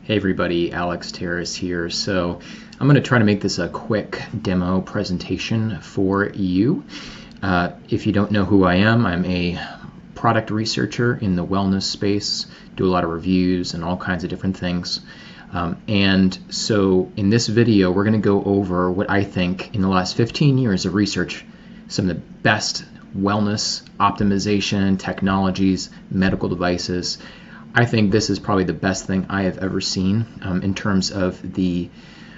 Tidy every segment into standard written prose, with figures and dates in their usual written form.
Hey everybody, Alex Tarris here. So I'm going to try to make this a quick demo presentation for you. If you don't know who I am, I'm a product researcher in the wellness space, do a lot of reviews and all kinds of different things. And so in this video, we're going to go over what I think in the last 15 years of research, some of the best wellness optimization technologies, medical devices. I think this is probably the best thing I have ever seen in terms of the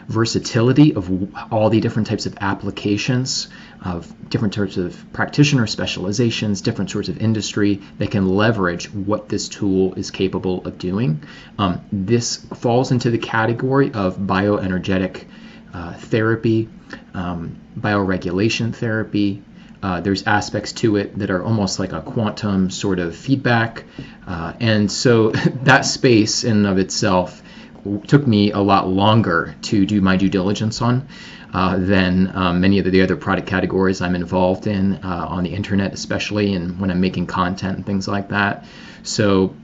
versatility of all the different types of applications, of different types of practitioner specializations, different sorts of industry that can leverage what this tool is capable of doing. This falls into the category of bioenergetic therapy, bioregulation therapy. There's aspects to it that are almost like a quantum sort of feedback. And so that space in and of itself took me a lot longer to do my due diligence on than many of the other product categories I'm involved in on the internet, especially, and when I'm making content and things like that. So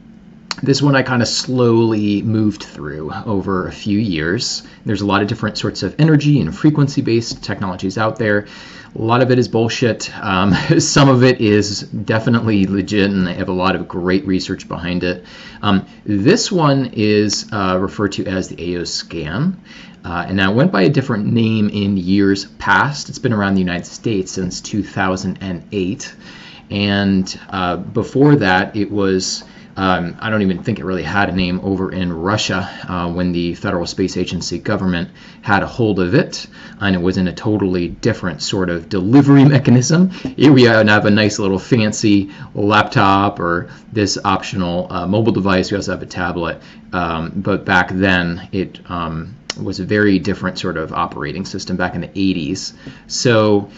this one I kind of slowly moved through over a few years. There's a lot of different sorts of energy and frequency-based technologies out there. A lot of it is bullshit. Some of it is definitely legit, and they have a lot of great research behind it. This one is referred to as the AO scan. And now it went by a different name in years past. It's been around the United States since 2008. And before that, it was I don't even think it really had a name over in Russia when the Federal Space Agency government had a hold of it, and it was in a totally different sort of delivery mechanism. Here we have a nice little fancy laptop or this optional mobile device. We also have a tablet, but back then it was a very different sort of operating system back in the 80s. So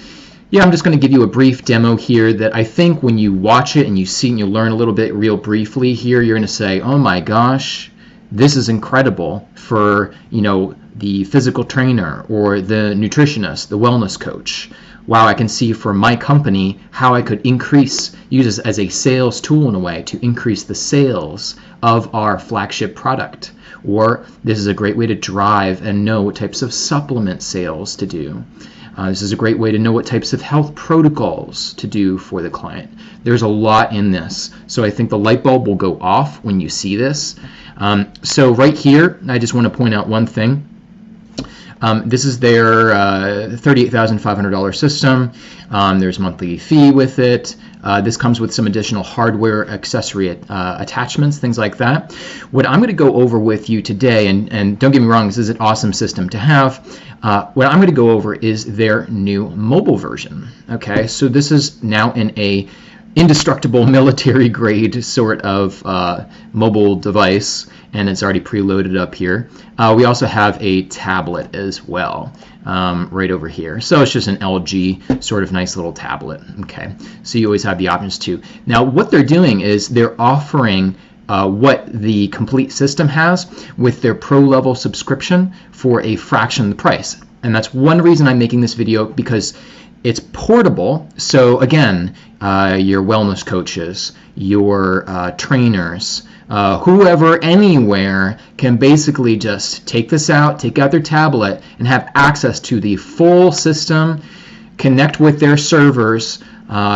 yeah, I'm just going to give you a brief demo here that I think when you watch it and you see and you learn a little bit real briefly here, you're going to say, oh my gosh, this is incredible for, the physical trainer or the nutritionist, the wellness coach. Wow, I can see for my company how I could use this as a sales tool in a way to increase the sales of our flagship product. Or this is a great way to drive and know what types of supplement sales to do. This is a great way to know what types of health protocols to do for the client. There's a lot in this. So I think the light bulb will go off when you see this. So right here, I just want to point out one thing. This is their $38,500 system. There's a monthly fee with it. This comes with some additional hardware accessory attachments, things like that. What I'm going to go over with you today, and don't get me wrong, this is an awesome system to have. What I'm going to go over is their new mobile version. Okay, so this is now in a indestructible military grade sort of mobile device, and it's already preloaded up here. We also have a tablet as well right over here. So it's just an LG sort of nice little tablet. Okay, so you always have the options too. Now what they're doing is they're offering what the complete system has with their pro level subscription for a fraction of the price. And that's one reason I'm making this video, because it's portable. So again, your wellness coaches, your trainers, whoever, anywhere can basically just take this out, take out their tablet, and have access to the full system, connect with their servers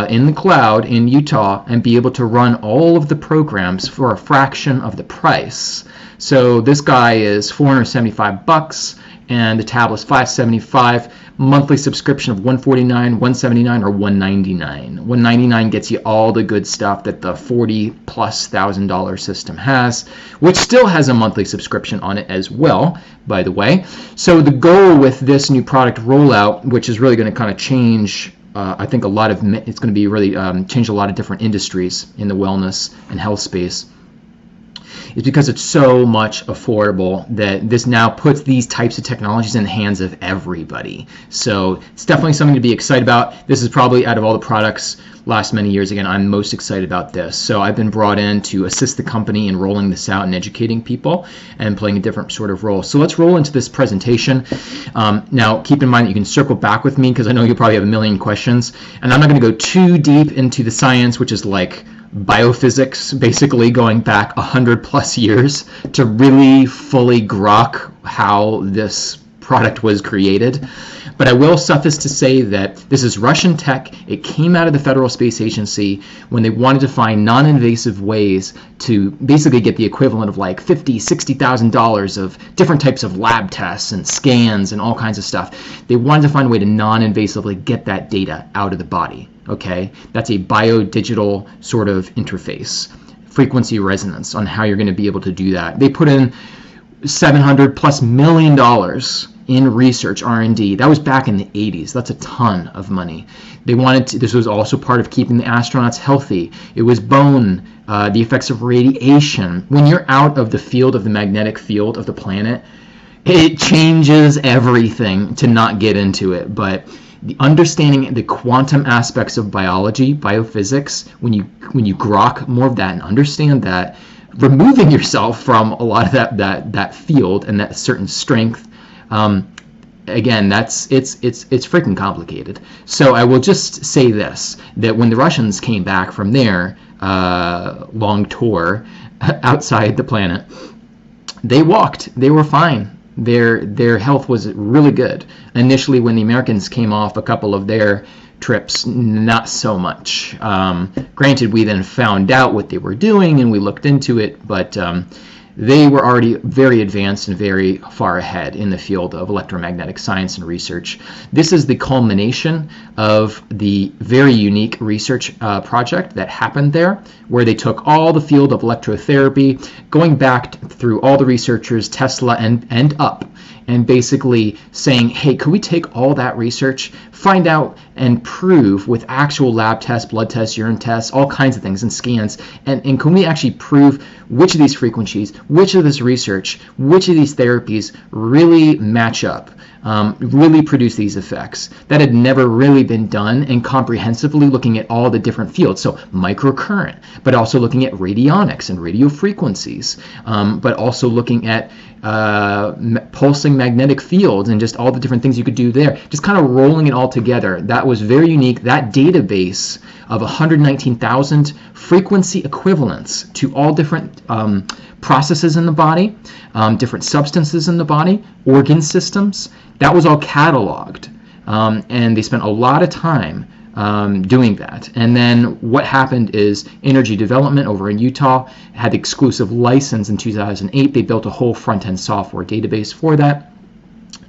in the cloud in Utah, and be able to run all of the programs for a fraction of the price. So this guy is $475, and the tablet's $575. Monthly subscription of $149, $179, or $199. $199 gets you all the good stuff that the $40,000+ system has, which still has a monthly subscription on it as well, by the way. So the goal with this new product rollout, which is really going to kind of change, I think it's going to be really change a lot of different industries in the wellness and health space, is because it's so much affordable that this now puts these types of technologies in the hands of everybody. So it's definitely something to be excited about. This is probably, out of all the products last many years, again, I'm most excited about this. So I've been brought in to assist the company in rolling this out and educating people and playing a different sort of role. So let's roll into this presentation. Now, keep in mind that you can circle back with me because I know you'll probably have a million questions. And I'm not going to go too deep into the science, which is like biophysics, basically going back 100+ years to really fully grok how this product was created. But I will suffice to say that this is Russian tech. It came out of the Federal Space Agency when they wanted to find non-invasive ways to basically get the equivalent of like $50,000, $60,000 of different types of lab tests and scans and all kinds of stuff. They wanted to find a way to non-invasively get that data out of the body. Okay, that's a biodigital sort of interface, frequency resonance, on how you're going to be able to do that. They put in $700+ million in research, R&D. That was back in the 80s. That's a ton of money. They wanted to, this was also part of keeping the astronauts healthy. It was bone, the effects of radiation. When you're out of the field of the magnetic field of the planet, it changes everything, to not get into it. But the understanding the quantum aspects of biology, biophysics, when you grok more of that and understand that, removing yourself from a lot of that field and that certain strength, again, it's freaking complicated. So I will just say this, that when the Russians came back from their long tour outside the planet, they walked. They were fine. Their health was really good. Initially, when the Americans came off a couple of their trips, not so much. Granted, we then found out what they were doing and we looked into it, but they were already very advanced and very far ahead in the field of electromagnetic science and research. This is the culmination of the very unique research project that happened there, where they took all the field of electrotherapy, going back through all the researchers, Tesla and up, and basically saying, hey, could we take all that research, find out and prove with actual lab tests, blood tests, urine tests, all kinds of things, and scans, and can we actually prove which of these frequencies, which of this research, which of these therapies really match up, really produce these effects. That had never really been done, and comprehensively looking at all the different fields. So microcurrent, but also looking at radionics and radio frequencies, but also looking at pulsing magnetic fields and just all the different things you could do there, just kind of rolling it all together. That was very unique. That database of 119,000 frequency equivalents to all different processes in the body, different substances in the body, organ systems, that was all cataloged, and they spent a lot of time doing that. And then what happened is Energy Development over in Utah had the exclusive license in 2008. They built a whole front-end software database for that.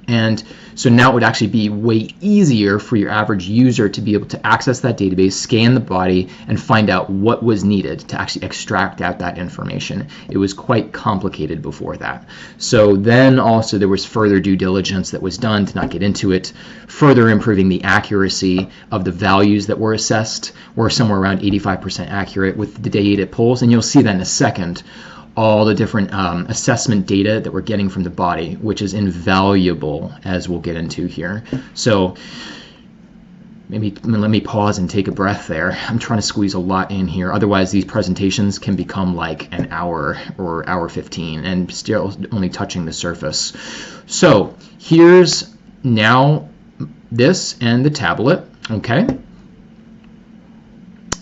And so now it would actually be way easier for your average user to be able to access that database, scan the body, and find out what was needed to actually extract out that information. It was quite complicated before that. So then also there was further due diligence that was done, to not get into it, further improving the accuracy of the values that were assessed. We're somewhere around 85% accurate with the data it pulls, and you'll see that in a second. All the different assessment data that we're getting from the body, which is invaluable, as we'll get into here. So maybe let me pause and take a breath there. I'm trying to squeeze a lot in here. Otherwise, these presentations can become like an hour or hour 15 and still only touching the surface. So here's now this and the tablet, okay?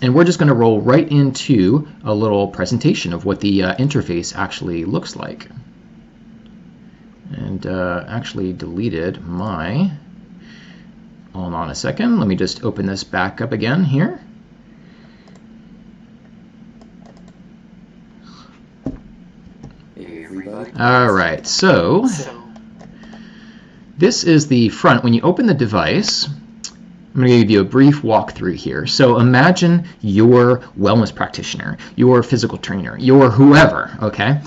And we're just going to roll right into a little presentation of what the interface actually looks like. And actually deleted my, hold on a second, let me just open this back up again here. All right, so this is the front. When you open the device, I'm going to give you a brief walkthrough here. So imagine you're a wellness practitioner, you're a physical trainer, you're whoever, okay,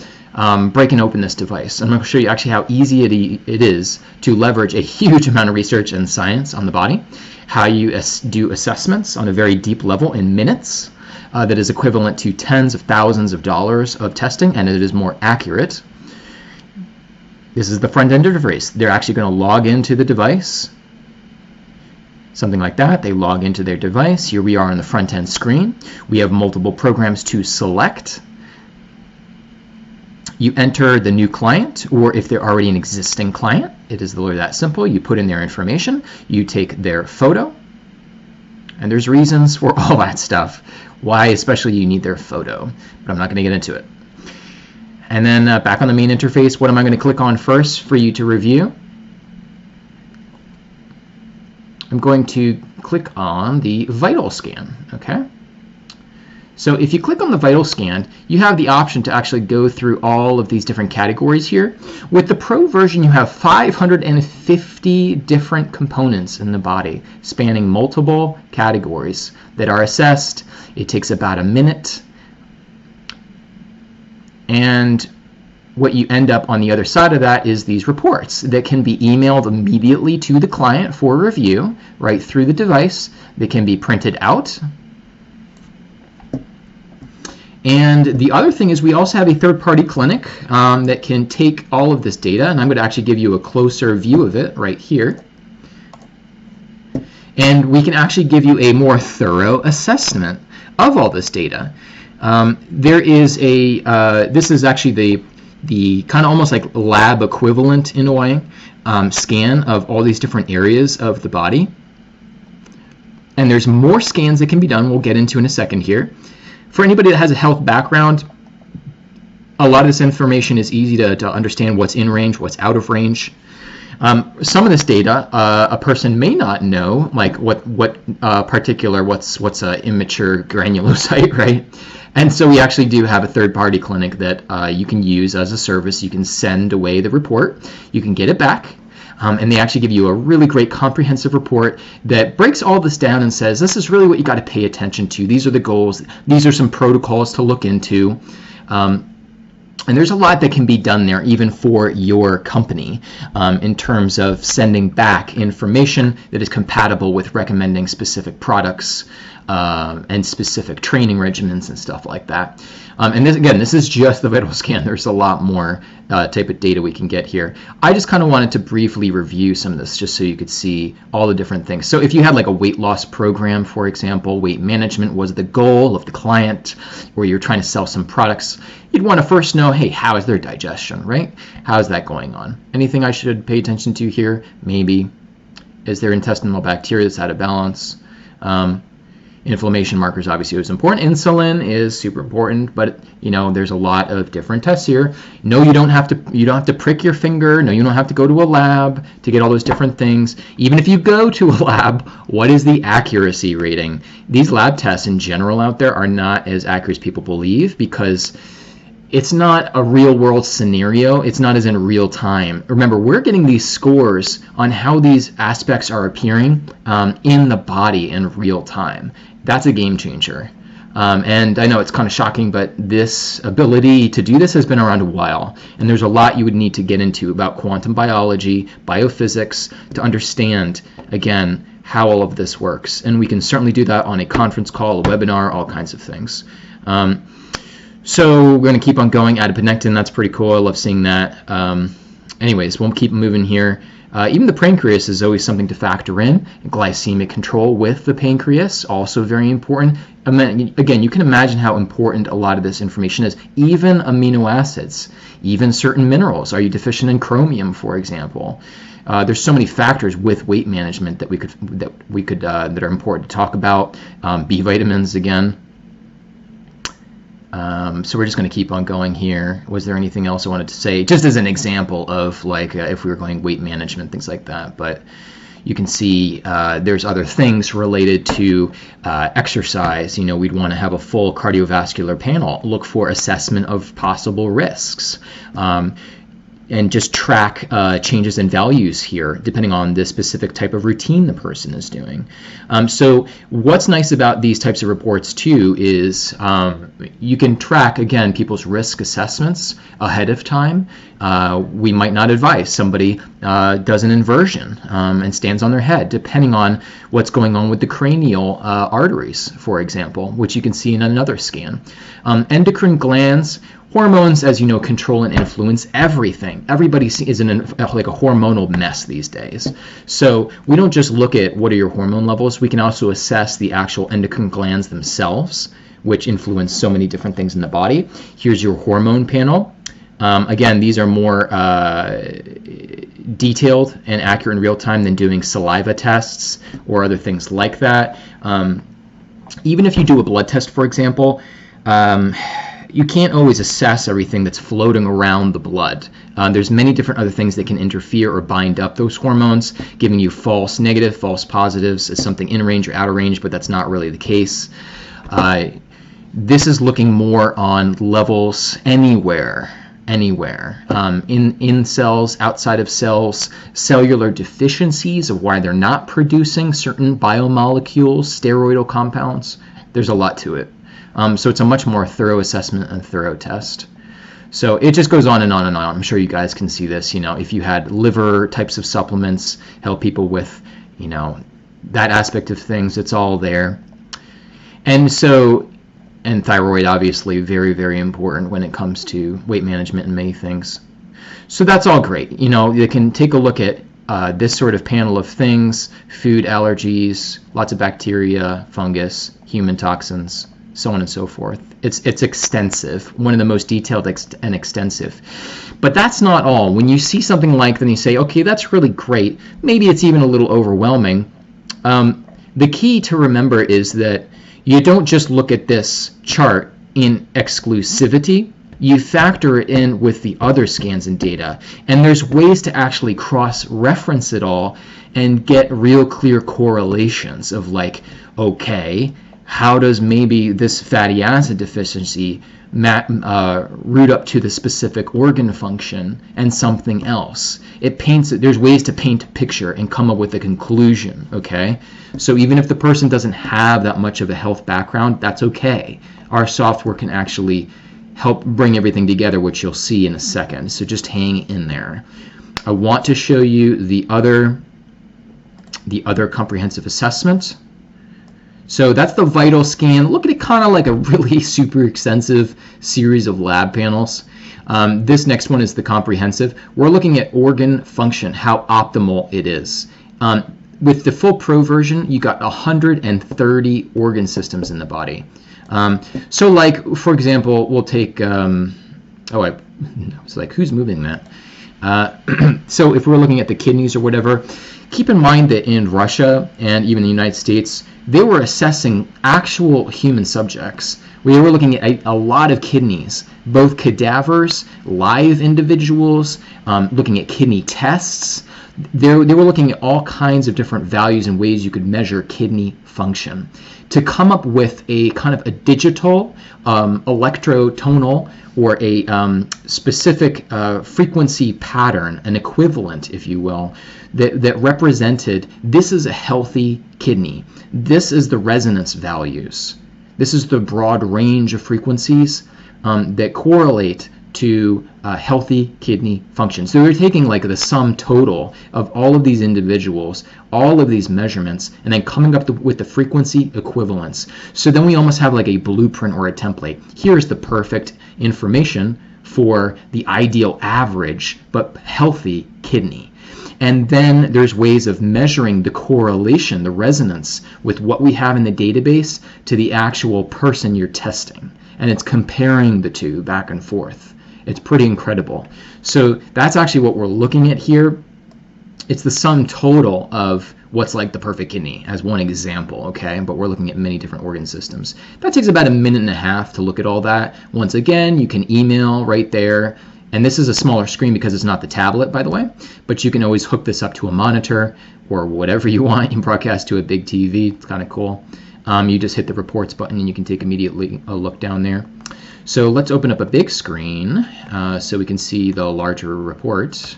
breaking open this device. I'm going to show you actually how easy it is to leverage a huge amount of research and science on the body, how you do assessments on a very deep level in minutes that is equivalent to tens of thousands of dollars of testing, and it is more accurate. This is the front-end interface. They're actually going to log into the device. Something like that. They log into their device. Here we are on the front-end screen. We have multiple programs to select. You enter the new client, or if they're already an existing client, it is literally that simple. You put in their information, you take their photo, And there's reasons for all that stuff, why especially you need their photo, but I'm not going to get into it. And then back on the main interface, what am I going to click on first for you to review? I'm going to click on the vital scan, okay? So if you click on the vital scan, you have the option to actually go through all of these different categories here. With the Pro version, you have 550 different components in the body, spanning multiple categories that are assessed. It takes about a minute. And what you end up on the other side of that is these reports that can be emailed immediately to the client for review right through the device. They can be printed out. And the other thing is we also have a third-party clinic that can take all of this data, and I'm going to actually give you a closer view of it right here. And we can actually give you a more thorough assessment of all this data. There is a, this is actually the kind of almost like lab equivalent in a way, scan of all these different areas of the body. And there's more scans that can be done, we'll get into in a second here. For anybody that has a health background, a lot of this information is easy to understand what's in range, what's out of range. Some of this data, a person may not know, like what's an immature granulocyte, right? And so we actually do have a third-party clinic that you can use as a service. You can send away the report, you can get it back, and they actually give you a really great comprehensive report that breaks all this down and says, this is really what you got to pay attention to. These are the goals. These are some protocols to look into. And there's a lot that can be done there, even for your company, in terms of sending back information that is compatible with recommending specific products and specific training regimens and stuff like that. And this, again, this is just the vital scan. There's a lot more type of data we can get here. I just kind of wanted to briefly review some of this just so you could see all the different things. So if you had like a weight loss program, for example, weight management was the goal of the client, or you're trying to sell some products, you'd want to first know, hey, how is their digestion, right? How is that going on? Anything I should pay attention to here? Maybe. Is there intestinal bacteria that's out of balance? Inflammation markers obviously is important. Insulin is super important, but you know there's a lot of different tests here. No, you don't have to prick your finger. No, you don't have to go to a lab to get all those different things. Even if you go to a lab, what is the accuracy rating? These lab tests in general out there are not as accurate as people believe because it's not a real world scenario. It's not as in real time. Remember, we're getting these scores on how these aspects are appearing in the body in real time. That's a game changer. And I know it's kind of shocking, but this ability to do this has been around a while. And there's a lot you would need to get into about quantum biology, biophysics, to understand, again, how all of this works. And we can certainly do that on a conference call, a webinar, all kinds of things. So we're going to keep on going. Adiponectin, that's pretty cool. I love seeing that. Anyways, we'll keep moving here. Even the pancreas is always something to factor in. Glycemic control with the pancreas, also very important. Again, you can imagine how important a lot of this information is. Even amino acids, even certain minerals. Are you deficient in chromium, for example? There's so many factors with weight management that that are important to talk about. B vitamins again. So we're just going to keep on going here. Was there anything else I wanted to say? Just as an example of like if we were going weight management, things like that. But you can see there's other things related to exercise. You know, we'd want to have a full cardiovascular panel. Look for assessment of possible risks. And just track changes in values here, depending on the specific type of routine the person is doing. So what's nice about these types of reports too is you can track, again, people's risk assessments ahead of time. We might not advise somebody does an inversion and stands on their head, depending on what's going on with the cranial arteries, for example, which you can see in another scan. Endocrine glands. Hormones, as you know, control and influence everything. Everybody is in like a hormonal mess these days. So we don't just look at what are your hormone levels. We can also assess the actual endocrine glands themselves, which influence so many different things in the body. Here's your hormone panel. Again, these are more detailed and accurate in real time than doing saliva tests or other things like that. Even if you do a blood test, for example, you can't always assess everything that's floating around the blood. There's many different other things that can interfere or bind up those hormones, giving you false negative, false positives as something in range or out of range, but that's not really the case. This is looking more on levels anywhere, in cells, outside of cells, cellular deficiencies of why they're not producing certain biomolecules, steroidal compounds. There's a lot to it. So it's a much more thorough assessment and thorough test. So it just goes on and on and on. I'm sure you guys can see this. If you had liver types of supplements, help people with, that aspect of things, it's all there. And thyroid, obviously, very, very important when it comes to weight management and many things. So that's all great. You can take a look at this sort of panel of things: food allergies, lots of bacteria, fungus, human toxins, so on and so forth. It's extensive, one of the most detailed and extensive. But that's not all. When you see something like that and you say, okay, that's really great, maybe it's even a little overwhelming, the key to remember is that you don't just look at this chart in exclusivity. You factor it in with the other scans and data. And there's ways to actually cross-reference it all and get real clear correlations of like, okay, how does maybe this fatty acid deficiency root up to the specific organ function and something else? There's ways to paint a picture and come up with a conclusion, okay? So even if the person doesn't have that much of a health background, that's okay. Our software can actually help bring everything together, which you'll see in a second. So just hang in there. I want to show you the other comprehensive assessment. So that's the vital scan. Look at it kind of like a really super extensive series of lab panels. This next one is the comprehensive. We're looking at organ function, how optimal it is. With the full pro version, you got 130 organ systems in the body. So like, for example, we'll take, it's like, who's moving that? So if we're looking at the kidneys or whatever, keep in mind that in Russia and even the United States, they were assessing actual human subjects. We were looking at a lot of kidneys, both cadavers, live individuals, looking at kidney tests. They were looking at all kinds of different values and ways you could measure kidney function to come up with a kind of a digital electrotonal or a specific frequency pattern, an equivalent, if you will, that represented this is a healthy kidney. This is the resonance values. This is the broad range of frequencies that correlate to healthy kidney function. So they're taking like the sum total of all of these individuals, all of these measurements, and then coming up with the frequency equivalents. So then we almost have like a blueprint or a template. Here's the perfect information for the ideal average but healthy kidney. And then there's ways of measuring the correlation, the resonance with what we have in the database to the actual person you're testing. And it's comparing the two back and forth. It's pretty incredible. So that's actually what we're looking at here. It's the sum total of what's like the perfect kidney as one example, okay? But we're looking at many different organ systems. That takes about 1.5 minutes to look at all that. Once again, you can email right there. And this is a smaller screen because it's not the tablet, by the way. But you can always hook this up to a monitor or whatever you want. You can broadcast to a big TV. It's kind of cool. You just hit the reports button and you can take immediately a look down there. So let's open up a big screen so we can see the larger report.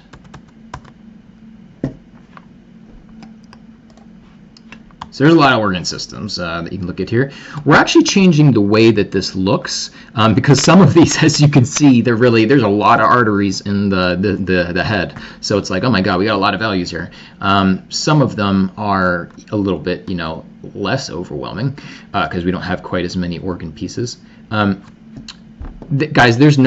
So there's a lot of organ systems that you can look at here. We're actually changing the way that this looks because some of these, as you can see, there's a lot of arteries in the head. So it's like, oh my God, we got a lot of values here. Some of them are a little bit, less overwhelming because we don't have quite as many organ pieces. Guys, there's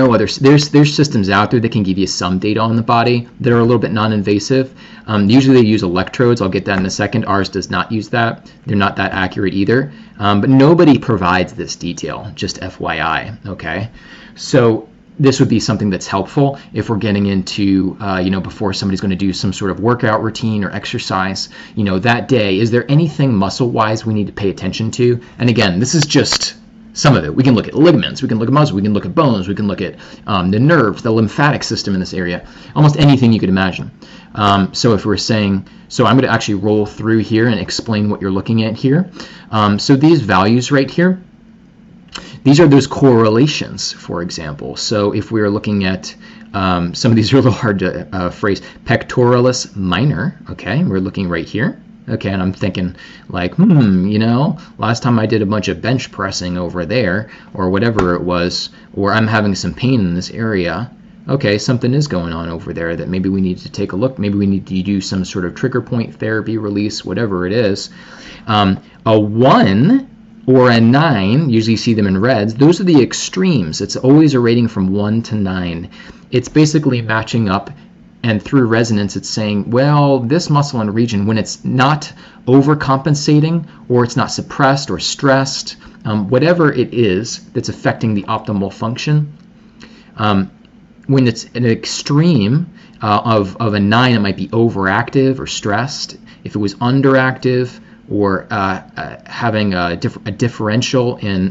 systems out there that can give you some data on the body that are a little bit non-invasive. Usually they use electrodes. I'll get that in a second. Ours does not use that. They're not that accurate either. But nobody provides this detail, just FYI, okay? So this would be something that's helpful if we're getting into, before somebody's going to do some sort of workout routine or exercise, that day, is there anything muscle-wise we need to pay attention to? And again, this is just some of it. We can look at ligaments, we can look at muscle, we can look at bones, we can look at the nerves, the lymphatic system in this area, almost anything you could imagine. So if we're saying, so I'm going to actually roll through here and explain what you're looking at here. So these values right here, these are those correlations, for example. So if we are looking at some of these are a little hard to phrase, pectoralis minor, okay, we're looking right here. Okay, and I'm thinking like, last time I did a bunch of bench pressing over there, or whatever it was, or I'm having some pain in this area. Okay, something is going on over there that maybe we need to take a look. Maybe we need to do some sort of trigger point therapy, release, whatever it is. A 1 or a 9, usually you see them in reds, those are the extremes. It's always a rating from 1 to 9. It's basically matching up, and through resonance it's saying, well, this muscle and region, when it's not overcompensating or it's not suppressed or stressed, whatever it is that's affecting the optimal function, when it's an extreme of a 9, it might be overactive or stressed. If it was underactive, or having a differential in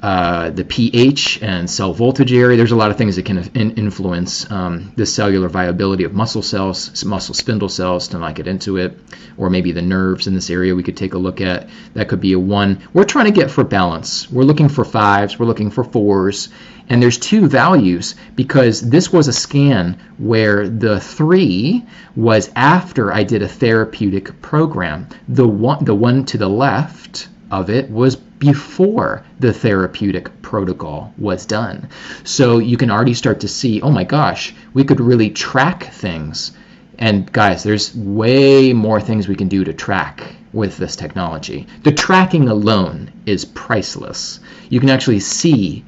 the pH and cell voltage area. There's a lot of things that can influence the cellular viability of muscle cells, muscle spindle cells, to not get into it, or maybe the nerves in this area we could take a look at. That could be a 1. We're trying to get for balance. We're looking for 5s, we're looking for 4s, and there's 2 values because this was a scan where the 3 was after I did a therapeutic program. The one to the left of it was before the therapeutic protocol was done. So you can already start to see, oh my gosh, we could really track things. And guys, there's way more things we can do to track with this technology. The tracking alone is priceless. You can actually see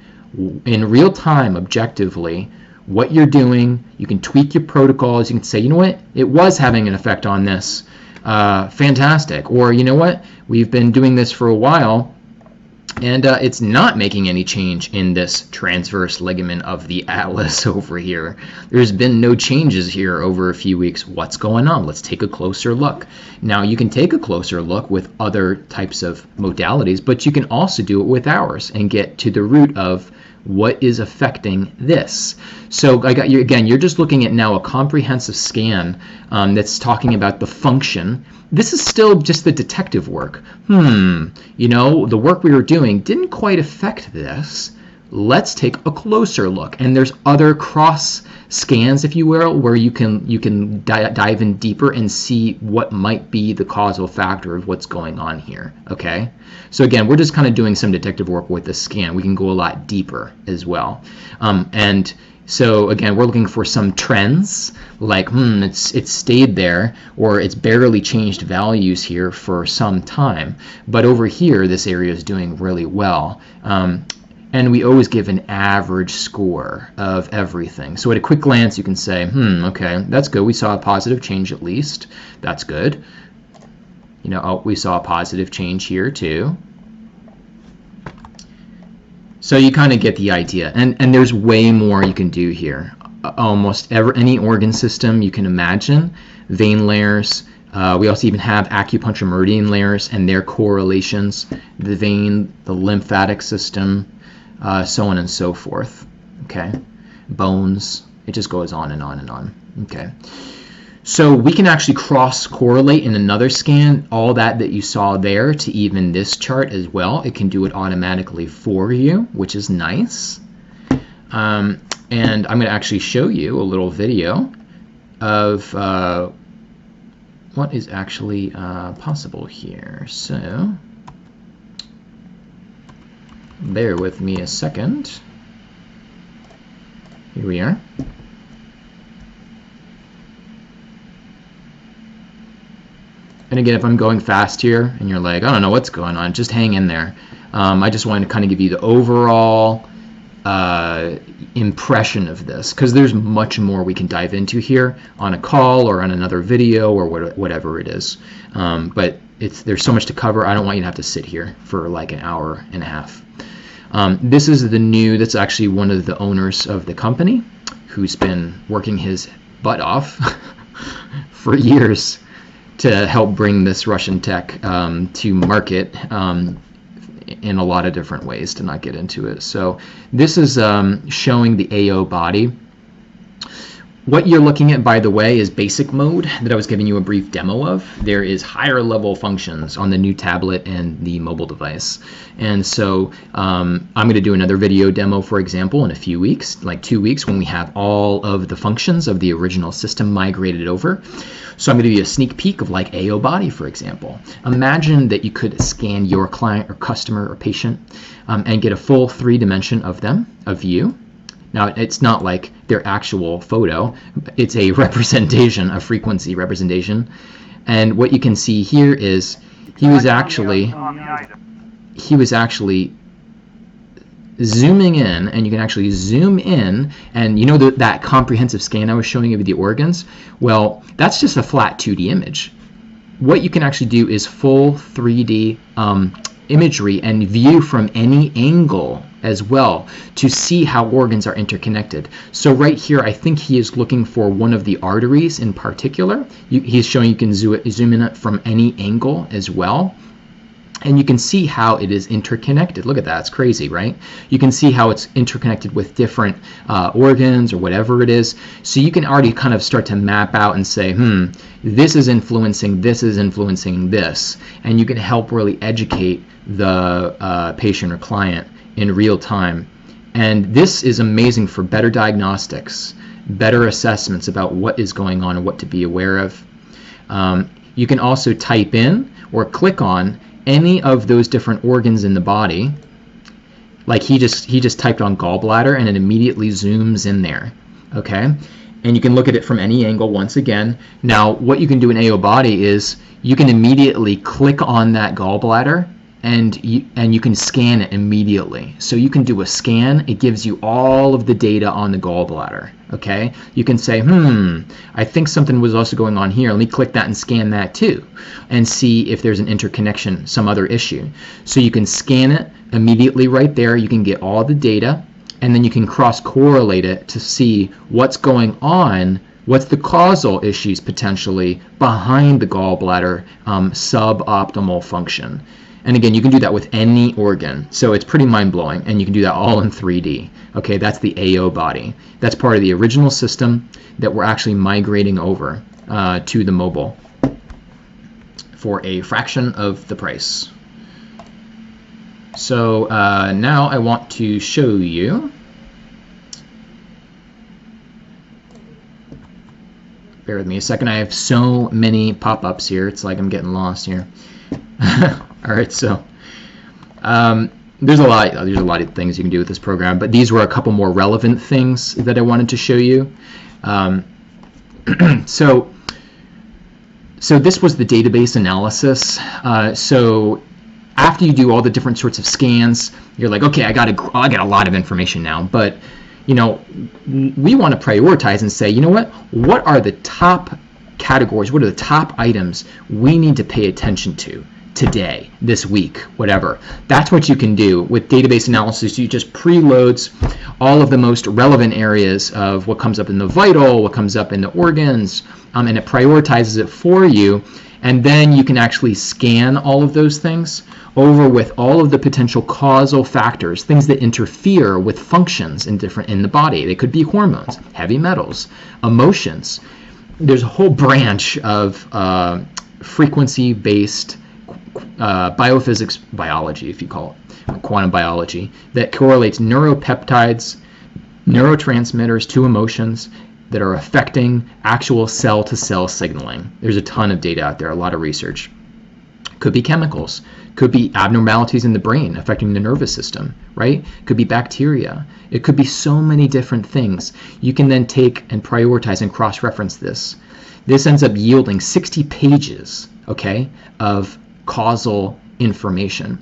in real time, objectively, what you're doing. You can tweak your protocols. You can say, you know what, it was having an effect on this. Fantastic. Or, you know what, we've been doing this for a while, and it's not making any change in this transverse ligament of the atlas over here. There's been no changes here over a few weeks. What's going on? Let's take a closer look. Now, you can take a closer look with other types of modalities, but you can also do it with ours and get to the root of what is affecting this. So I got you again. You're just looking at now a comprehensive scan that's talking about the function. This is still just the detective work. The work we were doing didn't quite affect this. Let's take a closer look. And there's other cross scans, if you will, where you can dive in deeper and see what might be the causal factor of what's going on here. Okay. So again, we're just kind of doing some detective work with this scan. We can go a lot deeper as well. And so again, we're looking for some trends, like it's stayed there, or it's barely changed values here for some time. But over here, this area is doing really well. And we always give an average score of everything. So at a quick glance, you can say, okay, that's good. We saw a positive change at least. That's good. We saw a positive change here too. So you kind of get the idea. And there's way more you can do here. Almost any organ system you can imagine, vein layers. We also even have acupuncture meridian layers and their correlations, the vein, the lymphatic system, so on and so forth. Okay, bones. It just goes on and on and on. Okay. So we can actually cross-correlate in another scan all that you saw there to even this chart as well. It can do it automatically for you, which is nice. And I'm going to actually show you a little video of what is actually possible here. So bear with me a second. Here we are. And again, if I'm going fast here and you're like, I don't know what's going on, just hang in there. I just wanted to kind of give you the overall impression of this, because there's much more we can dive into here on a call or on another video or whatever it is. But there's so much to cover. I don't want you to have to sit here for like an hour and a half. This is that's actually one of the owners of the company who's been working his butt off for years to help bring this Russian tech to market in a lot of different ways, to not get into it. So this is showing the AO body. What you're looking at, by the way, is basic mode that I was giving you a brief demo of. There is higher level functions on the new tablet and the mobile device. And so I'm going to do another video demo, for example, in a few weeks, like 2 weeks, when we have all of the functions of the original system migrated over. So I'm going to give you a sneak peek of like AO body, for example. Imagine that you could scan your client or customer or patient and get a full 3D of them, of you. Now, it's not like their actual photo. It's a representation, a frequency representation. And what you can see here is he was actually zooming in, and you can actually zoom in, and you know that comprehensive scan I was showing you of the organs? Well, that's just a flat 2D image. What you can actually do is full 3D imagery and view from any angle as well to see how organs are interconnected. So right here, I think he is looking for one of the arteries in particular. He's showing you can zoom in from any angle as well. And you can see how it is interconnected. Look at that, it's crazy, right? You can see how it's interconnected with different organs or whatever it is. So you can already kind of start to map out and say, this is influencing this. And you can help really educate the patient or client in real time. And this is amazing for better diagnostics, better assessments about what is going on and what to be aware of. You can also type in or click on any of those different organs in the body. Like he just typed on gallbladder, and it immediately zooms in there. Okay, and you can look at it from any angle once again. Now what you can do in AO body is you can immediately click on that gallbladder, and you can scan it immediately. So you can do a scan. It gives you all of the data on the gallbladder. Okay, you can say, I think something was also going on here. Let me click that and scan that too, and see if there's an interconnection, some other issue. So you can scan it immediately right there. You can get all the data, and then you can cross-correlate it to see what's going on, what's the causal issues potentially behind the gallbladder suboptimal function. And again, you can do that with any organ. So it's pretty mind-blowing, and you can do that all in 3D. Okay, that's the AO body. That's part of the original system that we're actually migrating over to the mobile for a fraction of the price. So now I want to show you. Bear with me a second. I have so many pop-ups here. It's like I'm getting lost here. All right, so there's a lot of things you can do with this program, but these were a couple more relevant things that I wanted to show you. So this was the database analysis. So after you do all the different sorts of scans, you're like, okay, I got a lot of information now, but we want to prioritize and say, what are the top categories? What are the top items we need to pay attention to today, this week, whatever? That's what you can do with database analysis. You just preloads all of the most relevant areas of what comes up in the vital, what comes up in the organs, and it prioritizes it for you. And then you can actually scan all of those things over with all of the potential causal factors, things that interfere with functions in the body. They could be hormones, heavy metals, emotions. There's a whole branch of frequency-based biophysics, biology, if you call it, or quantum biology, that correlates neuropeptides, neurotransmitters to emotions that are affecting actual cell-to-cell signaling. There's a ton of data out there, a lot of research. Could be chemicals, could be abnormalities in the brain affecting the nervous system, right? Could be bacteria. It could be so many different things. You can then take and prioritize and cross-reference this. This ends up yielding 60 pages, okay, of causal information,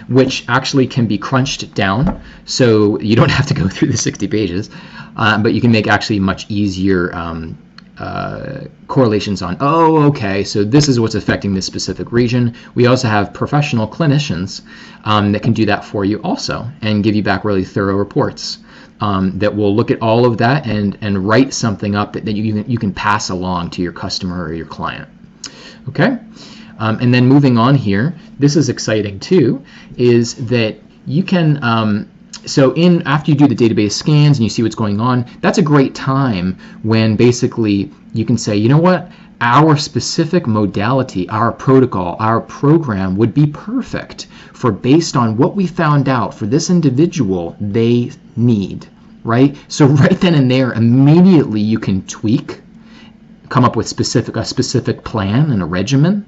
which actually can be crunched down, so you don't have to go through the 60 pages, but you can make actually much easier correlations on, oh, okay, so this is what's affecting this specific region. We also have professional clinicians that can do that for you also and give you back really thorough reports that will look at all of that and write something up that you can pass along to your customer or your client. Okay, and then moving on here, this is exciting too, is that you can so after you do the database scans and you see what's going on, that's a great time when basically you can say, you know what, our specific modality, our protocol, our program would be perfect for, based on what we found out for this individual they need, right? So right then and there, immediately you can tweak, come up with a specific plan and a regimen.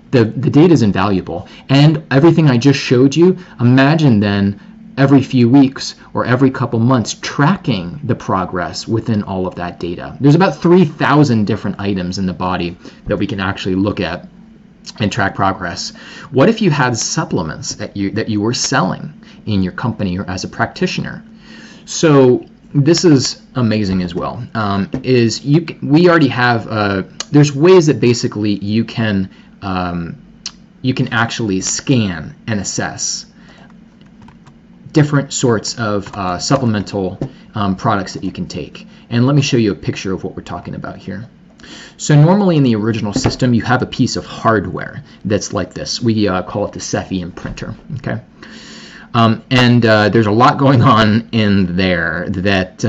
The data is invaluable. And everything I just showed you, imagine then every few weeks or every couple months tracking the progress within all of that data. There's about 3,000 different items in the body that we can actually look at and track progress. What if you had supplements that you were selling in your company or as a practitioner? So this is amazing as well. We already have there's ways that basically you can actually scan and assess different sorts of supplemental products that you can take. And let me show you a picture of what we're talking about here. So normally in the original system, you have a piece of hardware that's like this. We call it the Cepheid imprinter. Okay, and there's a lot going on in there that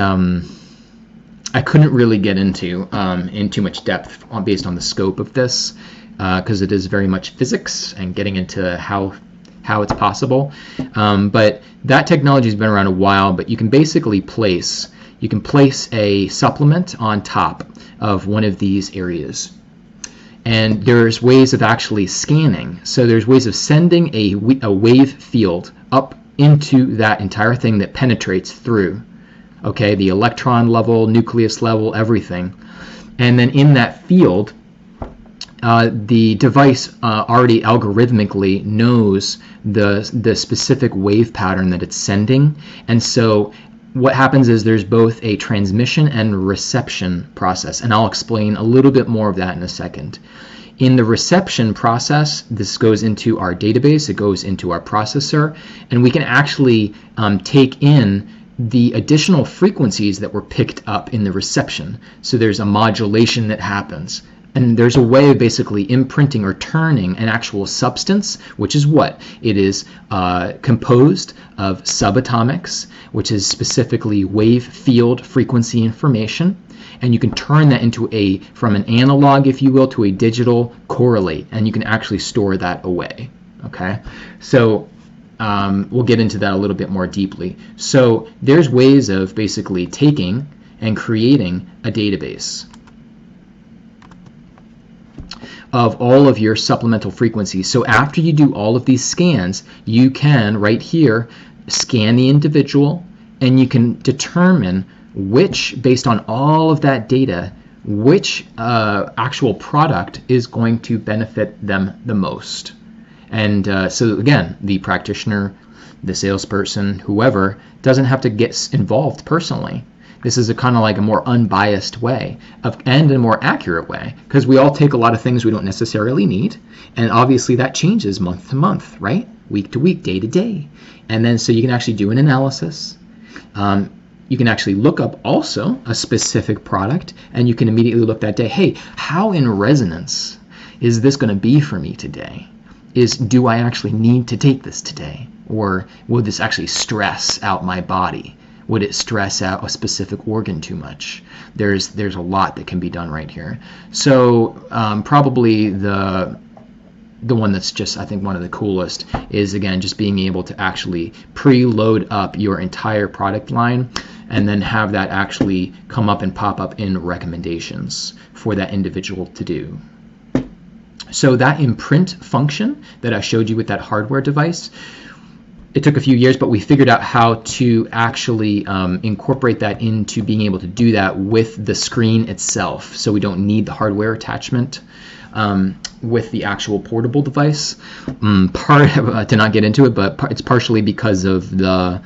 I couldn't really get into in too much depth based on the scope of this, because it is very much physics and getting into how it's possible. But that technology has been around a while, but you can basically place a supplement on top of one of these areas. And there's ways of actually scanning. So there's ways of sending a wave field up into that entire thing that penetrates through, okay, the electron level, nucleus level, everything. And then in that field, the device already algorithmically knows the specific wave pattern that it's sending. And so what happens is there's both a transmission and reception process. And I'll explain a little bit more of that in a second. In the reception process, this goes into our database, it goes into our processor, and we can actually take in the additional frequencies that were picked up in the reception. So there's a modulation that happens. And there's a way of basically imprinting or turning an actual substance, which is what? It is composed of subatomics, which is specifically wave field frequency information. And you can turn that into from an analog, if you will, to a digital correlate. And you can actually store that away. Okay? So we'll get into that a little bit more deeply. So there's ways of basically taking and creating a database of all of your supplemental frequencies. So after you do all of these scans, you can, right here, scan the individual, and you can determine which, based on all of that data, which actual product is going to benefit them the most. And so again, the practitioner, the salesperson, whoever, doesn't have to get involved personally. This is a kind of like a more unbiased way and a more accurate way, because we all take a lot of things we don't necessarily need, and obviously that changes month to month, right? Week to week, day to day. And then so you can actually do an analysis. You can actually look up also a specific product, and you can immediately look that day, hey, how in resonance is this going to be for me today? Do I actually need to take this today? Or will this actually stress out my body? Would it stress out a specific organ too much? There's a lot that can be done right here. So probably the one that's just, I think, one of the coolest is, again, just being able to actually preload up your entire product line and then have that actually come up and pop up in recommendations for that individual to do. So that imprint function that I showed you with that hardware device, it took a few years, but we figured out how to actually incorporate that into being able to do that with the screen itself. So we don't need the hardware attachment with the actual portable device. To not get into it, but it's partially because of the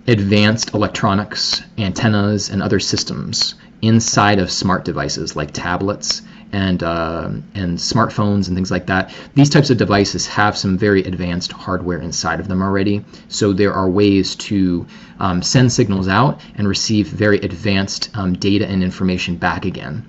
advanced electronics, antennas, and other systems inside of smart devices like tablets and smartphones and things like that. These types of devices have some very advanced hardware inside of them already. So there are ways to send signals out and receive very advanced data and information back again.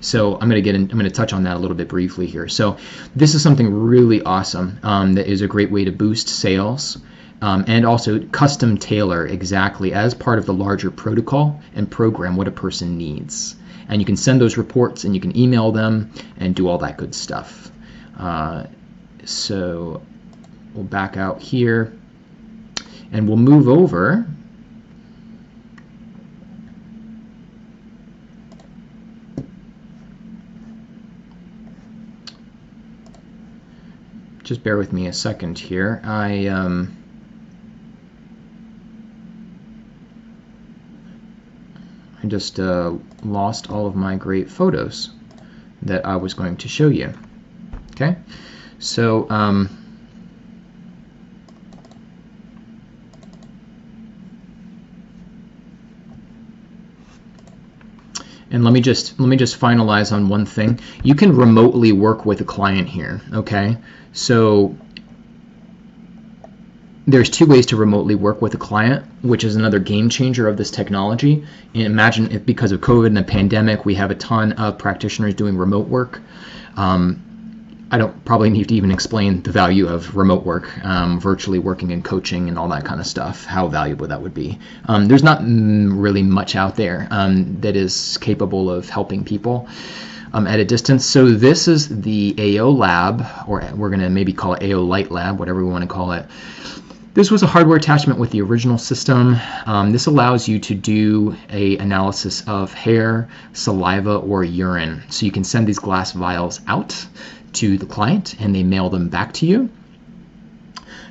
So I'm going to touch on that a little bit briefly here. So this is something really awesome that is a great way to boost sales. And also custom tailor exactly as part of the larger protocol and program what a person needs. And you can send those reports and you can email them and do all that good stuff. So we'll back out here and we'll move over. Just bear with me a second here. I just lost all of my great photos that I was going to show you. Okay, so and let me just finalize on one thing. You can remotely work with a client here. Okay, so there's two ways to remotely work with a client, which is another game changer of this technology. And imagine if because of COVID and the pandemic, we have a ton of practitioners doing remote work. I don't probably need to even explain the value of remote work, virtually working and coaching and all that kind of stuff, how valuable that would be. There's not really much out there that is capable of helping people at a distance. So this is the AO lab, or we're going to maybe call it AO Light Lab, whatever we want to call it. This was a hardware attachment with the original system. This allows you to do an analysis of hair, saliva, or urine. So you can send these glass vials out to the client and they mail them back to you.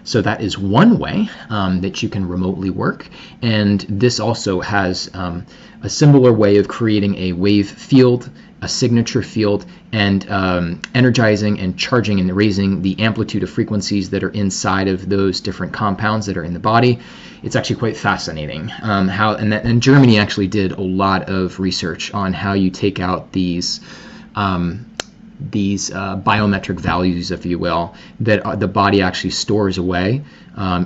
So that is one way that you can remotely work. And this also has a similar way of creating a wave field, a signature field, and energizing and charging and raising the amplitude of frequencies that are inside of those different compounds that are in the body. It's actually quite fascinating and Germany actually did a lot of research on how you take out these biometric values, if you will, that the body actually stores away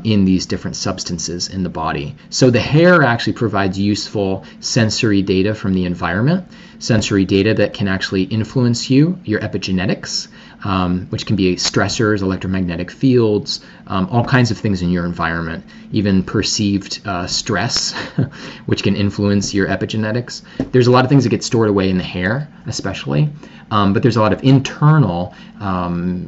in these different substances in the body. So the hair actually provides useful sensory data from the environment, sensory data that can actually influence your epigenetics, which can be stressors, electromagnetic fields, all kinds of things in your environment, even perceived stress, which can influence your epigenetics. There's a lot of things that get stored away in the hair, especially, but there's a lot of internal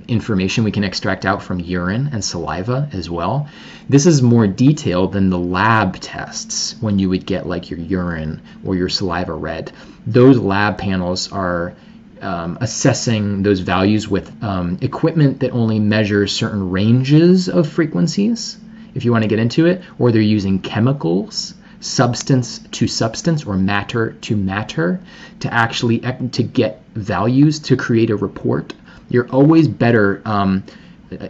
information we can extract out from urine and saliva as well. This is more detailed than the lab tests when you would get like your urine or your saliva read. Those lab panels are assessing those values with equipment that only measures certain ranges of frequencies, if you want to get into it, or they're using chemicals, substance to substance or matter to matter, to actually to get values to create a report. You're always better.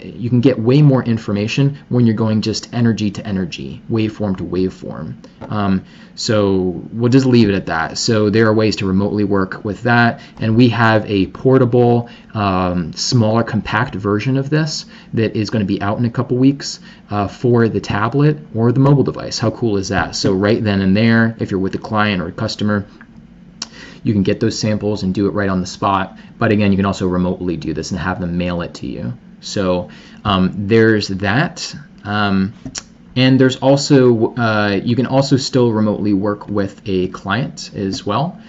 You can get way more information when you're going just energy to energy, waveform to waveform. So we'll just leave it at that. So there are ways to remotely work with that, and we have a portable, smaller, compact version of this that is going to be out in a couple weeks for the tablet or the mobile device. How cool is that? So right then and there, if you're with a client or a customer, you can get those samples and do it right on the spot. But again, you can also remotely do this and have them mail it to you. So there's that. And there's also, you can also still remotely work with a client as well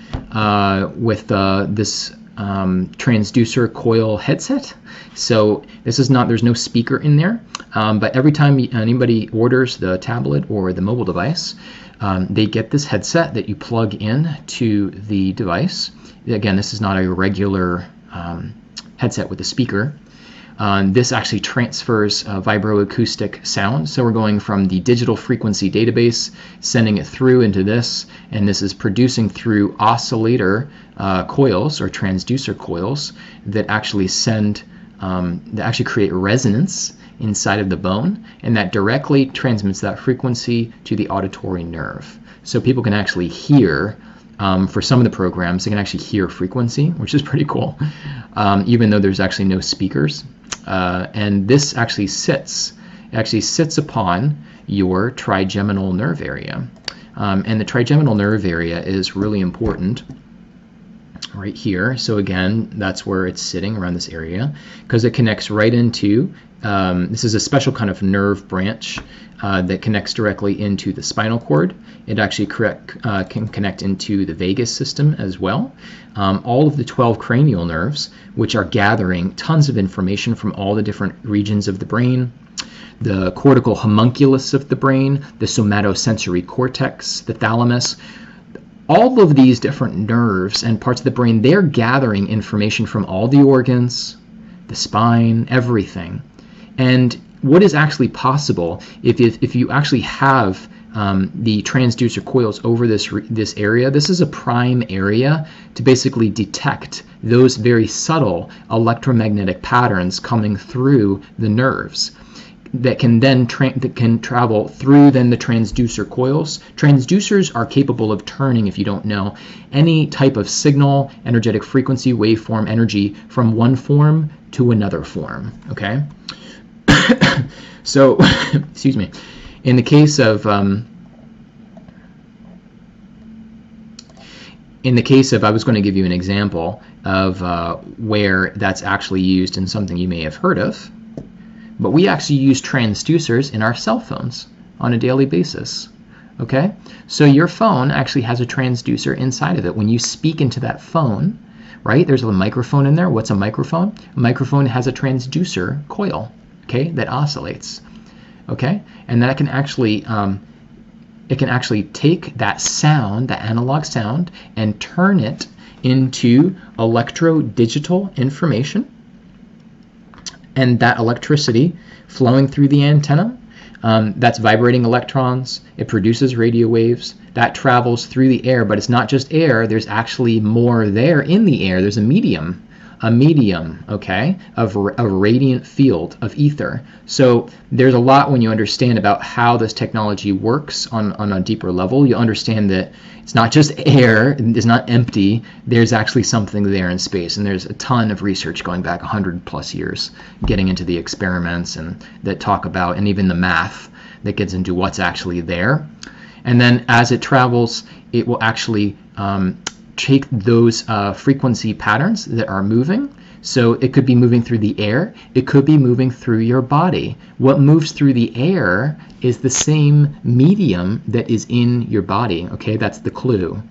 with this transducer coil headset. So this is not, there's no speaker in there, but every time anybody orders the tablet or the mobile device, they get this headset that you plug in to the device. Again, this is not a regular headset with a speaker. This actually transfers vibroacoustic sound. So we're going from the digital frequency database, sending it through into this, and this is producing through oscillator coils or transducer coils that actually that actually create resonance inside of the bone, and that directly transmits that frequency to the auditory nerve. So people can actually hear For some of the programs, they can actually hear frequency, which is pretty cool, even though there's actually no speakers. And this actually sits upon your trigeminal nerve area. And the trigeminal nerve area is really important right here. So again, that's where it's sitting, around this area, because it connects right into, this is a special kind of nerve branch that connects directly into the spinal cord. It actually can connect into the vagus system as well. All of the 12 cranial nerves, which are gathering tons of information from all the different regions of the brain, the cortical homunculus of the brain, the somatosensory cortex, the thalamus. All of these different nerves and parts of the brain, they're gathering information from all the organs, the spine, everything. And what is actually possible if you actually have the transducer coils over this area, this is a prime area to basically detect those very subtle electromagnetic patterns coming through the nerves that can then travel through then the transducer coils. Transducers are capable of turning, if you don't know, any type of signal, energetic frequency, waveform, energy from one form to another form. Okay. So, excuse me. In the case of I was going to give you an example of where that's actually used in something you may have heard of. But we actually use transducers in our cell phones on a daily basis. Okay? So your phone actually has a transducer inside of it. When you speak into that phone, right, there's a microphone in there. What's a microphone? A microphone has a transducer coil, okay, that oscillates. Okay? And that can actually take that sound, that analog sound, and turn it into electro-digital information. And that electricity flowing through the antenna, that's vibrating electrons. It produces radio waves. That travels through the air, but it's not just air. There's actually more there in the air. There's a medium, okay, of a radiant field of ether. So there's a lot when you understand about how this technology works on a deeper level. You understand that it's not just air, it's not empty. There's actually something there in space, and there's a ton of research going back 100+ years getting into the experiments and that talk about, and even the math that gets into what's actually there. And then as it travels, it will actually take those frequency patterns that are moving. So it could be moving through the air. It could be moving through your body. What moves through the air is the same medium that is in your body. Okay, that's the clue.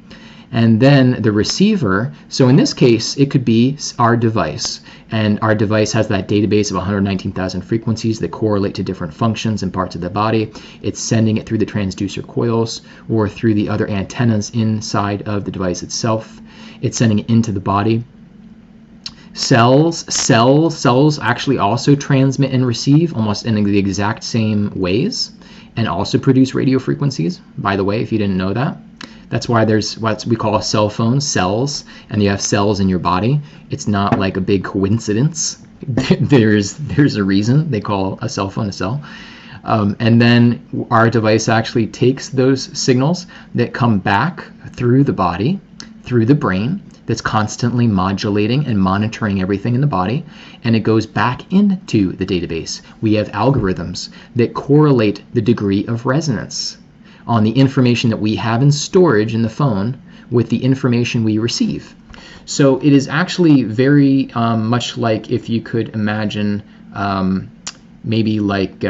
And then the receiver, so in this case, it could be our device. And our device has that database of 119,000 frequencies that correlate to different functions and parts of the body. It's sending it through the transducer coils or through the other antennas inside of the device itself. It's sending it into the body. Cells actually also transmit and receive almost in the exact same ways and also produce radio frequencies, by the way, if you didn't know that. That's why there's what we call a cell phone, cells, and you have cells in your body. It's not like a big coincidence. There's a reason they call a cell phone a cell. And then our device actually takes those signals that come back through the body, through the brain, that's constantly modulating and monitoring everything in the body, and it goes back into the database. We have algorithms that correlate the degree of resonance on the information that we have in storage in the phone with the information we receive. So it is actually very much like if you could imagine maybe like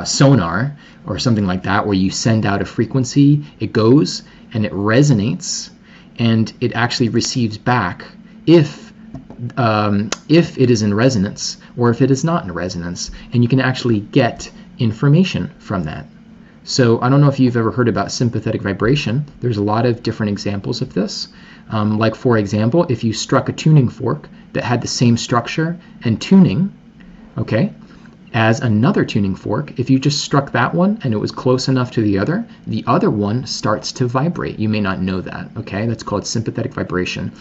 sonar or something like that, where you send out a frequency, it goes and it resonates, and it actually receives back if it is in resonance or if it is not in resonance, and you can actually get information from that. So I don't know if you've ever heard about sympathetic vibration. There's a lot of different examples of this. Like for example, if you struck a tuning fork that had the same structure and tuning, okay, as another tuning fork, if you just struck that one and it was close enough to the other one starts to vibrate. You may not know that, okay? That's called sympathetic vibration.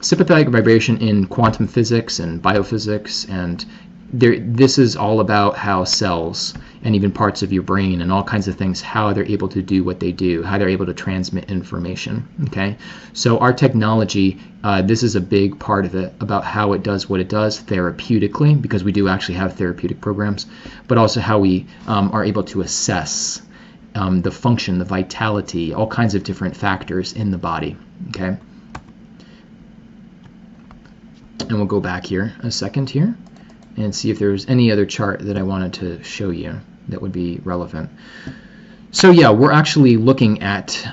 Sympathetic vibration in quantum physics and biophysics, and this is all about how cells and even parts of your brain and all kinds of things, how they're able to do what they do, how they're able to transmit information. Okay, so our technology, this is a big part of it, about how it does what it does therapeutically, because we do actually have therapeutic programs, but also how we are able to assess the function, the vitality, all kinds of different factors in the body. Okay, and we'll go back here a second here and see if there's any other chart that I wanted to show you that would be relevant. So yeah, we're actually looking at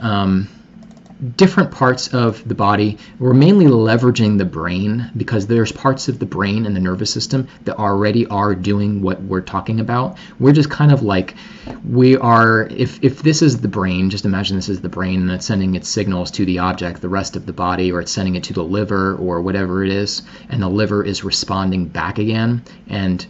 different parts of the body. We're mainly leveraging the brain, because there's parts of the brain and the nervous system that already are doing what we're talking about. We're just kind of like, we are, if this is the brain, just imagine this is the brain and it's sending its signals to the object, the rest of the body, or it's sending it to the liver or whatever it is, and the liver is responding back again, and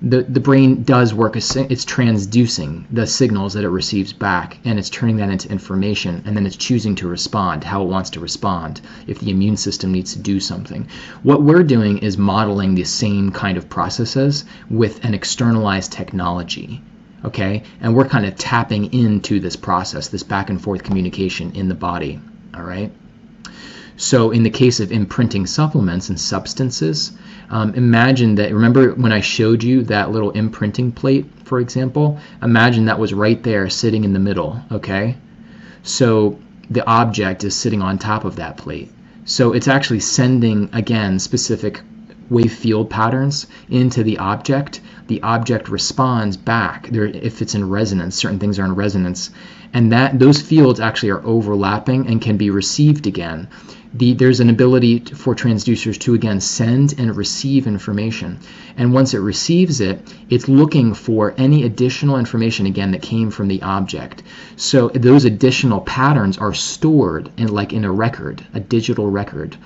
the brain does work, it's transducing the signals that it receives back, and it's turning that into information, and then it's choosing to respond how it wants to respond if the immune system needs to do something. What we're doing is modeling the same kind of processes with an externalized technology. Okay, and we're kind of tapping into this process, this back and forth communication in the body. All right. So in the case of imprinting supplements and substances, imagine that, remember when I showed you that little imprinting plate, for example, imagine that was right there sitting in the middle, okay? So the object is sitting on top of that plate. So it's actually sending, again, specific wave field patterns into the object. The object responds back. If it's in resonance, certain things are in resonance, and those fields actually are overlapping and can be received again. There's an ability for transducers to, again, send and receive information. And once it receives it, it's looking for any additional information, again, that came from the object. So those additional patterns are stored in a record, a digital record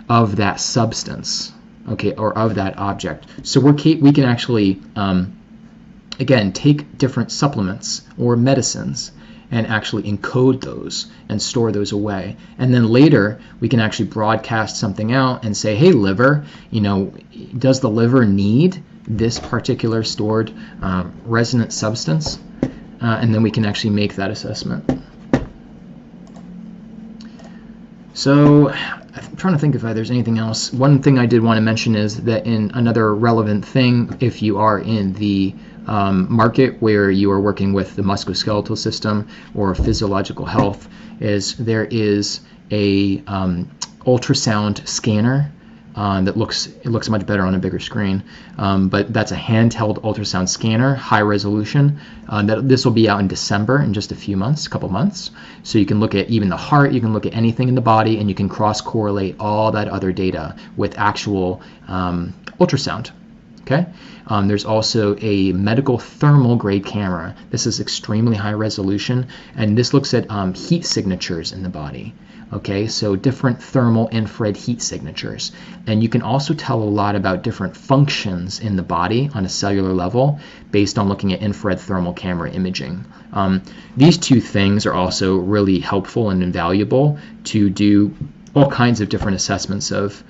of that substance, okay, or of that object. So we can actually, again, take different supplements or medicines and actually encode those and store those away. And then later, we can actually broadcast something out and say, hey, liver, does the liver need this particular stored resonant substance? And then we can actually make that assessment. So I'm trying to think if there's anything else. One thing I did want to mention is that in another relevant thing, if you are in the market where you are working with the musculoskeletal system or physiological health, there is a ultrasound scanner that looks much better on a bigger screen, but that's a handheld ultrasound scanner, high resolution. This will be out in December, in just a couple months. So you can look at even the heart, you can look at anything in the body, and you can cross-correlate all that other data with actual ultrasound. Okay. There's also a medical thermal grade camera. This is extremely high resolution, and this looks at heat signatures in the body. Okay, so different thermal infrared heat signatures. And you can also tell a lot about different functions in the body on a cellular level based on looking at infrared thermal camera imaging. These two things are also really helpful and invaluable to do all kinds of different assessments of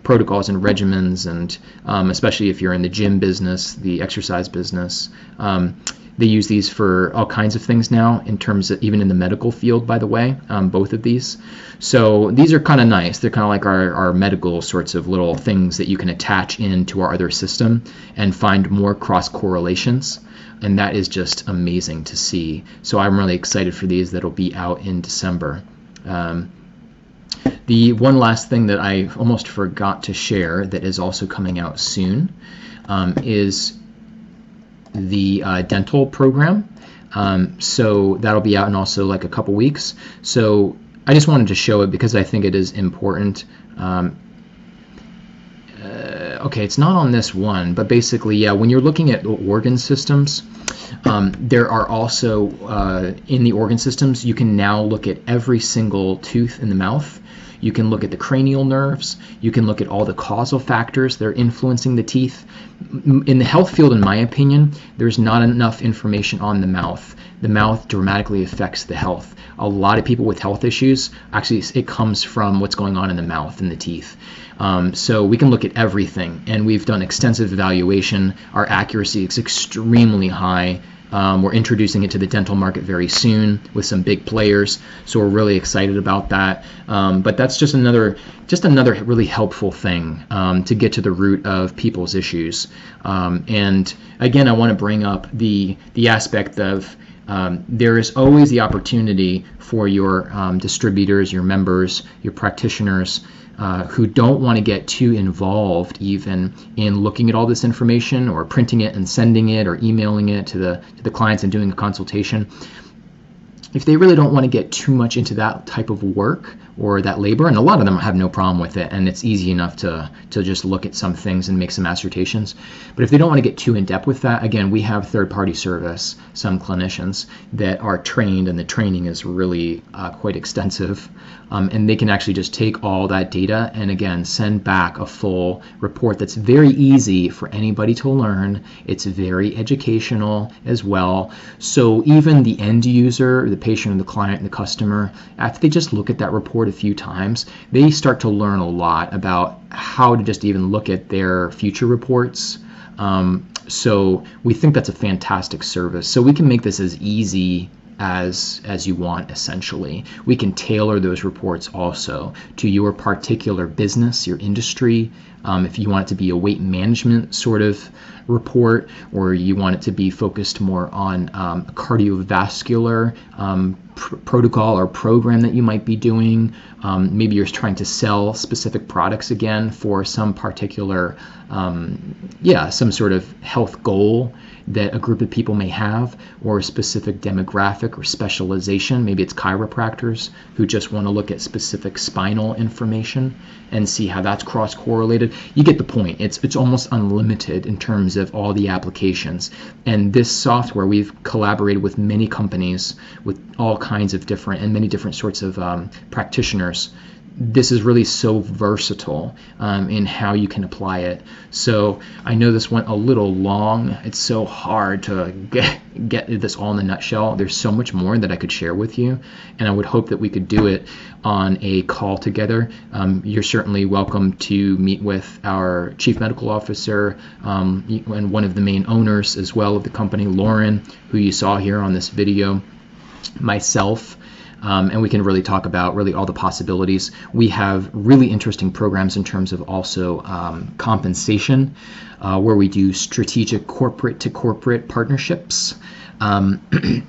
protocols and regimens, and especially if you're in the gym business, the exercise business. They use these for all kinds of things now, in terms of even in the medical field, by the way, both of these. So these are kind of nice. They're kind of like our medical sorts of little things that you can attach into our other system and find more cross correlations. And that is just amazing to see. So I'm really excited for these that'll be out in December. The one last thing that I almost forgot to share that is also coming out soon is the dental program. So that'll be out in also like a couple weeks. So I just wanted to show it because I think it is important. Okay, it's not on this one, but basically, yeah, when you're looking at organ systems, there are also, in the organ systems, you can now look at every single tooth in the mouth. You can look at the cranial nerves. You can look at all the causal factors that are influencing the teeth. In the health field, in my opinion, there's not enough information on the mouth. The mouth dramatically affects the health. A lot of people with health issues, actually, it comes from what's going on in the mouth and the teeth. So we can look at everything, and we've done extensive evaluation. Our accuracy is extremely high. We're introducing it to the dental market very soon with some big players, so we're really excited about that. But that's just another really helpful thing to get to the root of people's issues. And again, I want to bring up the aspect of there is always the opportunity for your distributors, your members, your practitioners who don't want to get too involved even in looking at all this information or printing it and sending it or emailing it to the clients and doing a consultation. If they really don't want to get too much into that type of work or that labor, and a lot of them have no problem with it, and it's easy enough to just look at some things and make some assertions. But if they don't want to get too in depth with that, again, we have third-party service, some clinicians that are trained, and the training is really quite extensive. And they can actually just take all that data and again send back a full report that's very easy for anybody to learn. It's very educational as well. So even the end user, the patient, or the client, and the customer, after they just look at that report a few times, they start to learn a lot about how to just even look at their future reports. So we think that's a fantastic service. So we can make this as easy as you want, essentially. We can tailor those reports also to your particular business, your industry. If you want it to be a weight management sort of report, or you want it to be focused more on a cardiovascular protocol or program that you might be doing. Maybe you're trying to sell specific products again for some particular, some sort of health goal that a group of people may have, or a specific demographic or specialization. Maybe it's chiropractors who just want to look at specific spinal information and see how that's cross-correlated. You get the point. It's almost unlimited in terms of all the applications. And this software, we've collaborated with many companies with all kinds of different and many different sorts of practitioners. This is really so versatile in how you can apply it. So I know this went a little long. It's so hard to get this all in a nutshell. There's so much more that I could share with you, and I would hope that we could do it on a call together. You're certainly welcome to meet with our chief medical officer and one of the main owners as well of the company, Lauren, who you saw here on this video, myself. And we can really talk about really all the possibilities. We have really interesting programs in terms of also compensation, where we do strategic corporate-to-corporate partnerships,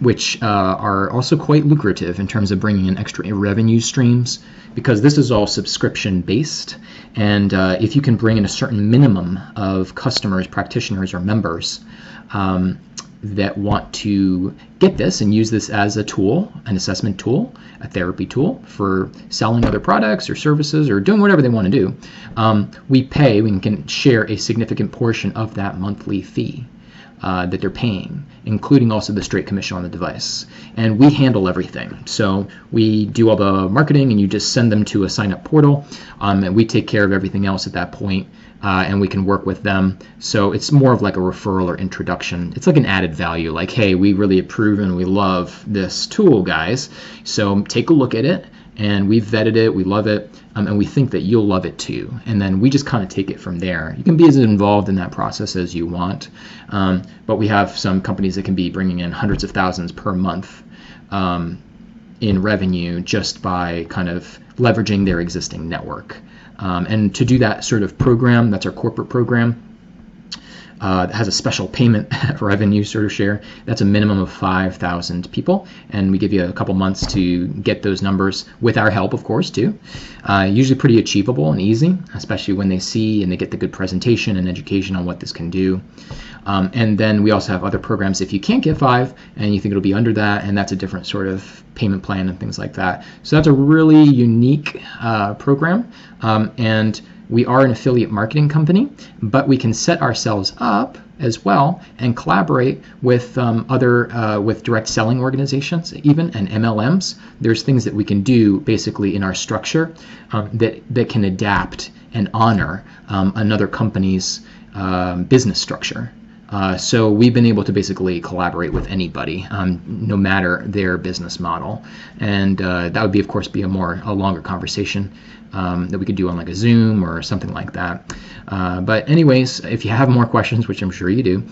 which are also quite lucrative in terms of bringing in extra revenue streams, because this is all subscription-based. And if you can bring in a certain minimum of customers, practitioners, or members, that want to get this and use this as a tool, an assessment tool, a therapy tool for selling other products or services or doing whatever they want to do, we can share a significant portion of that monthly fee that they're paying, including also the straight commission on the device. And we handle everything. So we do all the marketing, and you just send them to a sign-up portal, and we take care of everything else at that point. And we can work with them. So it's more of like a referral or introduction. It's like an added value, like, hey, we really approve and we love this tool, guys. So take a look at it, and we've vetted it, we love it, and we think that you'll love it too. And then we just kind of take it from there. You can be as involved in that process as you want, but we have some companies that can be bringing in hundreds of thousands per month in revenue just by kind of leveraging their existing network. And to do that sort of program, that's our corporate program, that has a special payment revenue sort of share. That's a minimum of 5,000 people, and we give you a couple months to get those numbers with our help, of course, too. Usually pretty achievable and easy, especially when they see and they get the good presentation and education on what this can do. And then we also have other programs if you can't get 5 and you think it'll be under that, and that's a different sort of payment plan and things like that. So that's a really unique program, and we are an affiliate marketing company, but we can set ourselves up as well and collaborate with with direct selling organizations even, and MLMs. There's things that we can do basically in our structure that can adapt and honor another company's business structure. So we've been able to basically collaborate with anybody, no matter their business model. And that would be, of course, a longer conversation that we could do on like a Zoom or something like that. But anyways, if you have more questions, which I'm sure you do,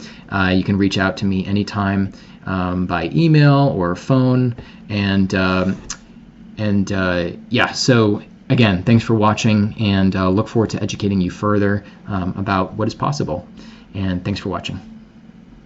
you can reach out to me anytime by email or phone. Yeah, so again, thanks for watching, and look forward to educating you further about what is possible. And thanks for watching.